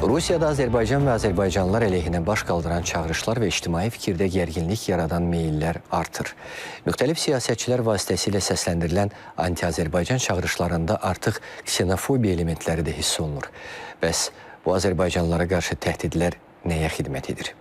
Rusiyada Azərbaycan və azərbaycanlılar əleyhinə baş qaldıran çağırışlar və ictimai fikirdə gərginlik yaradan meyillər artır. Müxtəlif siyasətçilər vasitəsilə səsləndirilən anti-Azərbaycan çağırışlarında artıq ksenofobiya elementləri də hiss olunur. Bəs bu azərbaycanlılara qarşı təhdidlər nəyə xidmət edir?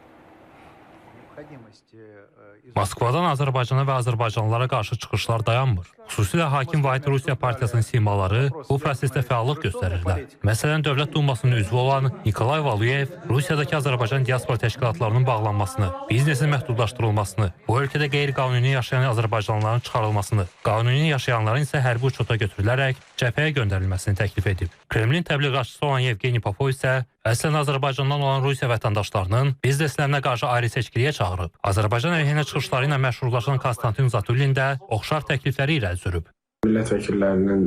Moskvadan Azərbaycana və azərbaycanlılara qarşı çıxışlar dayanmır. Xüsusilə Hakim Vahid Rusiya Partiyasının simaları bu prosesdə fəallıq göstərirlər. Məsələn, Dövlət Dumasının üzvü olan Nikolay Valuyev Rusiyadakı Azərbaycan diaspora təşkilatlarının bağlanmasını, biznesin məhdudlaşdırılmasını, bu ölkədə qeyri-qanuni yaşayan azərbaycanlıların çıxarılmasını, qanuni yaşayanların isə hərbi uçota götürülərək cəbhəyə göndərilməsini təklif edib. Kremlin təbliğatçısı olan Yevgeni Popov isə əslən Azərbaycandan olan Rusiya vətəndaşlarının bizneslərinə qarşı ayrı seçkiliyə çağırıb. Azərbaycan əleyhinə çıxışları ilə məşhurlaşan Konstantin Zatulin də oxşar təklifləri irəli sürüb. Millət vəkillərinin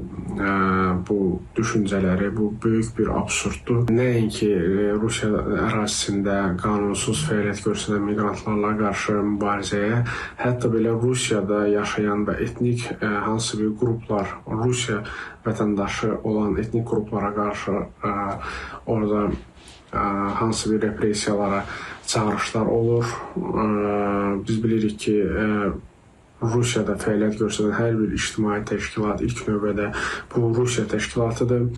bu düşüncələri, bu böyük bir absurddur. Nəinki Rusiya ərazisində qanunsuz fəaliyyət göstərən miqrantlarla qarşı mübarizəyə, hətta belə Rusiyada yaşayan və etnik hansı bir qruplar, Rusiya vətəndaşı olan etnik qruplara qarşı orada hansı bir repressiyalara çağırışlar olur. Biz bilirik ki, Rusiyada fəaliyyət göstərən hər bir ictimai təşkilat ilk növbədə bu Rusiya təşkilatıdır.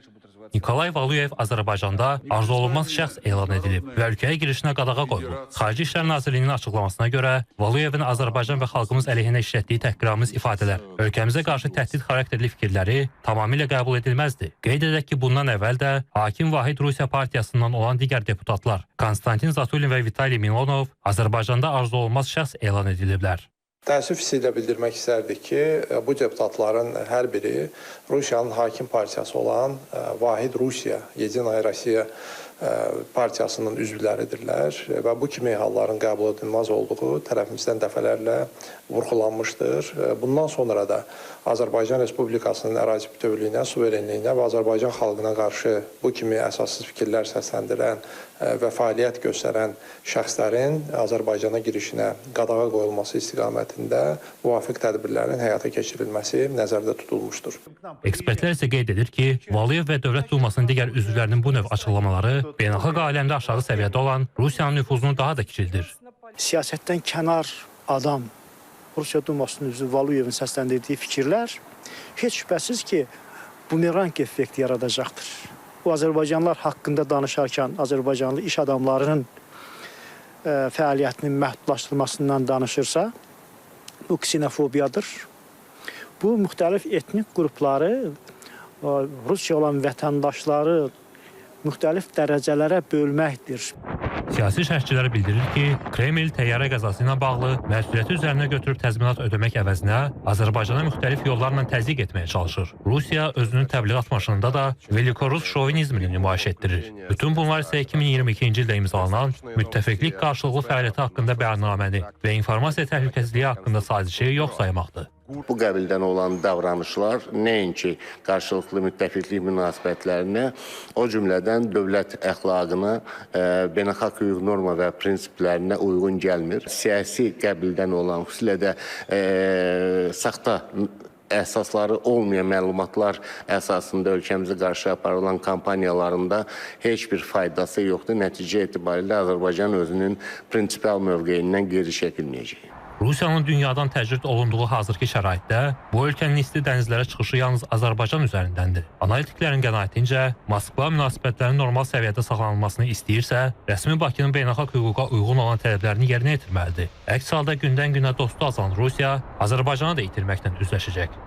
Nikolay Valuyev Azərbaycanda arzu olunmaz şəxs elan edilib və ölkəyə girişinə qadağa qoyulub. Xarici İşlər Nazirliyinin açıqlamasına görə Valuyevin Azərbaycan və xalqımız əleyhinə işlətdiyi təhqiramiz ifadələr, ölkəmizə qarşı təhdid xarakterli fikirləri tamamilə qəbul edilməzdir. Qeyd edək ki, bundan əvvəl də Hakim Vahid Rusiya Partiyasından olan digər deputatlar Konstantin Zatulin və Vitaliy Milonov Azərbaycanda arzu olunmaz şəxs elan ediliblər. Təəssüf hissi ilə bildirmək istərdik ki, bu deputatların hər biri Rusiyanın hakim partiyası olan Vahid Rusiya, Yedinaya Rusiya partiyasının üzvləridirlər və bu kimi halların qəbul edilməz olduğu tərəfimizdən dəfələrlə vurğulanmışdır. Bundan sonra da Azərbaycan Respublikasının ərazi bütövlüyünə, suverenliyinə və Azərbaycan xalqına qarşı bu kimi əsassız fikirlər səsləndirən və fəaliyyət göstərən şəxslərin Azərbaycana girişinə qadağa qoyulması istiqamətində müvafiq tədbirlərin həyata keçirilməsi nəzərdə tutulmuşdur. Ekspertlər isə qeyd edir ki, Valuyev və Dövlət Dumasının digər üzvlərinin bu növ açıqlamaları beynəlxalq aləmdə aşağı səviyyədə olan Rusiyanın nüfuzunu daha da kiçildir. Siyasətdən kənar adam Rusiya Dumasının üzvü Valuyevin səsləndirdiyi fikirlər heç şübhəsiz ki, bumerang effekti yaradacaqdır. Bu Azərbaycanlılar haqqında danışarkən Azərbaycanlı iş adamlarının fəaliyyətinin məhdudlaşdırılmasından danışırsa, bu ksenofobiyadır. Bu müxtəlif etnik qrupları, Rusiya olan vətəndaşları müxtəlif dərəcələrə bölməkdir. Siyasi şərhçilər bildirir ki, Kreml təyyarə qəzası ilə bağlı məsuliyyəti üzərinə götürüb təzminat ödəmək əvəzinə Azərbaycana müxtəlif yollarla təzyiq etməyə çalışır. Rusiya özünün təbliğat maşınında da Velikorus şovinizmini nümayiş etdirir. Bütün bunlar isə 2022-ci ildə imzalanan müttəfiqlik qarşılıqlı fəaliyyəti haqqında bəyannaməni və informasiya təhlükəsizliyi haqqında sazişi yox saymaqdır. Bu qəbildən olan davranışlar nəinki qarşılıqlı müttəfiqlik münasibətlərinə, o cümlədən dövlət əxlaqına, beynəlxalq hüquq norma və prinsiplərinə uyğun gəlmir. Siyasi qəbildən olan, xüsusilə də saxta əsasları olmayan məlumatlar əsasında ölkəmizə qarşı aparılan kampaniyalarında heç bir faydası yoxdur. Nəticə etibarilə Azərbaycan özünün prinsipal mövqeyindən geri çəkilməyəcək. Rusiyanın dünyadan təcrid olunduğu hazırki şəraitdə bu ölkənin isti dənizlərə çıxışı yalnız Azərbaycan üzərindəndir. Analitiklərin qənaətincə, Moskva münasibətlərin normal səviyyədə saxlanılmasını istəyirsə, rəsmi Bakının beynəlxalq hüquqa uyğun olan tələblərini yerinə yetirməlidir. Əks halda gündən-günə dostu azalan Rusiya Azərbaycanı da itirməklə üzləşəcək.